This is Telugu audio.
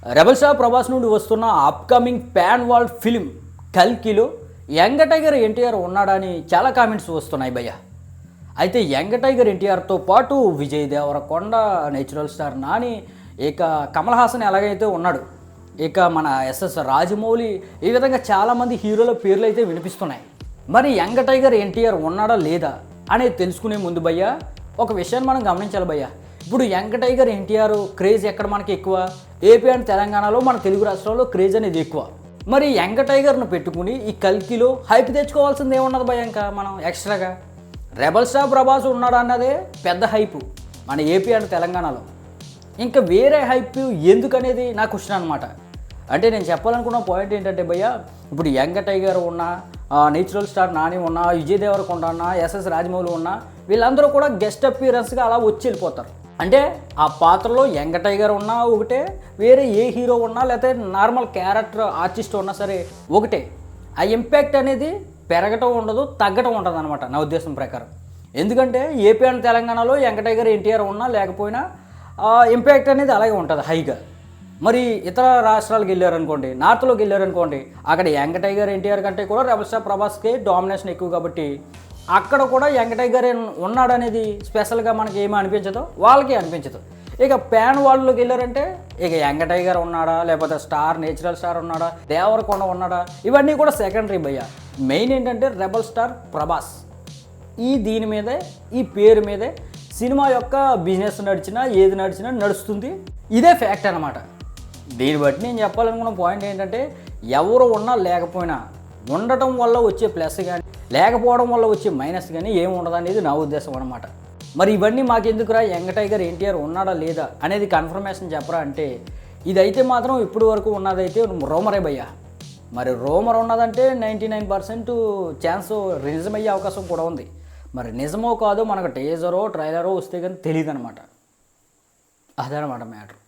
రెబల్ స్టార్ ప్రభాస్ నుండి వస్తున్న అప్కమింగ్ ప్యాన్ వరల్డ్ ఫిలిం కల్కిలో యంగ్ టైగర్ ఎన్టీఆర్ ఉన్నాడని చాలా కామెంట్స్ వస్తున్నాయి భయ్య. అయితే యంగ్ టైగర్ ఎన్టీఆర్తో పాటు విజయ్ దేవరకొండ, నేచురల్ స్టార్ నాని, ఇక కమల్ హాసన్ ఎలాగైతే ఉన్నాడు, ఇక మన ఎస్ఎస్ రాజమౌళి, ఈ విధంగా చాలామంది హీరోల పేర్లు అయితే వినిపిస్తున్నాయి. మరి యంగ్ టైగర్ ఎన్టీఆర్ ఉన్నాడా లేదా అనేది తెలుసుకునే ముందు భయ్య ఒక విషయాన్ని మనం గమనించాలి భయ్య. ఇప్పుడు యంగ్ టైగర్ ఎన్టీఆర్ క్రేజ్ ఎక్కడ మనకి ఎక్కువ? ఏపీ అండ్ తెలంగాణలో, మన తెలుగు రాష్ట్రాల్లో క్రేజ్ అనేది ఎక్కువ. మరి యంగ్ టైగర్ను పెట్టుకుని ఈ కల్కిలో హైప్ తెచ్చుకోవాల్సింది ఏమున్నది భయ్య? ఇంకా మనం ఎక్స్ట్రాగా రెబల్ స్టార్ ప్రభాస్ ఉన్నాడు అన్నదే పెద్ద హైపు మన ఏపీ అండ్ తెలంగాణలో. ఇంకా వేరే హైప్ ఎందుకనేది నా క్వశ్చన్ అనమాట. అంటే నేను చెప్పాలనుకున్న పాయింట్ ఏంటంటే భయ్య, ఇప్పుడు యంగ్ టైగర్ ఉన్నా, నేచురల్ స్టార్ నాని ఉన్నా, విజయ్ దేవరకొండ ఉన్నా, ఎస్ఎస్ రాజమౌళి ఉన్నా, వీళ్ళందరూ కూడా గెస్ట్ అపీరెన్స్గా అలా వచ్చి వెళ్ళిపోతారు. అంటే ఆ పాత్రలో యంగ్ టైగర్ ఉన్నా ఒకటే, వేరే ఏ హీరో ఉన్నా, లేకపోతే నార్మల్ క్యారెక్టర్ ఆర్టిస్ట్ ఉన్నా సరే ఒకటే. ఆ ఇంపాక్ట్ అనేది పెరగటం ఉండదు, తగ్గటం ఉండదు అనమాట నా ఉద్దేశం ప్రకారం. ఎందుకంటే ఏపీ అండ్ తెలంగాణలో యంగ్ టైగర్ ఎన్టీఆర్ ఉన్నా లేకపోయినా ఇంపాక్ట్ అనేది అలాగే ఉంటుంది హైగా. మరి ఇతర రాష్ట్రాలకు వెళ్ళారనుకోండి, నార్త్లోకి వెళ్ళారనుకోండి, అక్కడ యంగ్ టైగర్ ఎన్టీఆర్ కంటే కూడా రెబల్ స్టార్ ప్రభాస్కి డామినేషన్ ఎక్కువ కాబట్టి అక్కడ కూడా యంగ్ టైగర్ ఉన్నాడనేది స్పెషల్గా మనకి ఏమీ అనిపించదు, వాళ్ళకి అనిపించదు. ఇక ప్యాన్ వాళ్ళలోకి వెళ్ళారంటే ఇక యంగ్ టైగర్ ఉన్నాడా, లేకపోతే స్టార్ నేచురల్ స్టార్ ఉన్నాడా, దేవరకొండ ఉన్నాడా, ఇవన్నీ కూడా సెకండరీ భయ్య. మెయిన్ ఏంటంటే రెబల్ స్టార్ ప్రభాస్ దీని మీదే, ఈ పేరు మీదే సినిమా యొక్క బిజినెస్ నడిచినా ఏది నడిచినా నడుస్తుంది. ఇదే ఫ్యాక్ట్ అనమాట. దీన్ని బట్టి నేను చెప్పాలనుకున్న పాయింట్ ఏంటంటే, ఎవరు ఉన్నా లేకపోయినా ఉండటం వల్ల వచ్చే ప్లస్ కానీ లేకపోవడం వల్ల వచ్చే మైనస్ కానీ ఏమి ఉండదు అనేది నా ఉద్దేశం అనమాట. మరి ఇవన్నీ మాకెందుకురా, యంగ్ టైగర్ ఎన్టీఆర్ ఉన్నాడా లేదా అనేది కన్ఫర్మేషన్ చెప్పరా అంటే, ఇదైతే మాత్రం ఇప్పుడు వరకు ఉన్నదైతే రూమరే భయ్య. మరి రూమర్ ఉన్నదంటే 99% ఛాన్స్ నిజమయ్యే అవకాశం కూడా ఉంది. మరి నిజమో కాదో మనకు టీజరో ట్రైలరో వస్తే కానీ తెలియదు అనమాట. అదనమాట మ్యాటర్.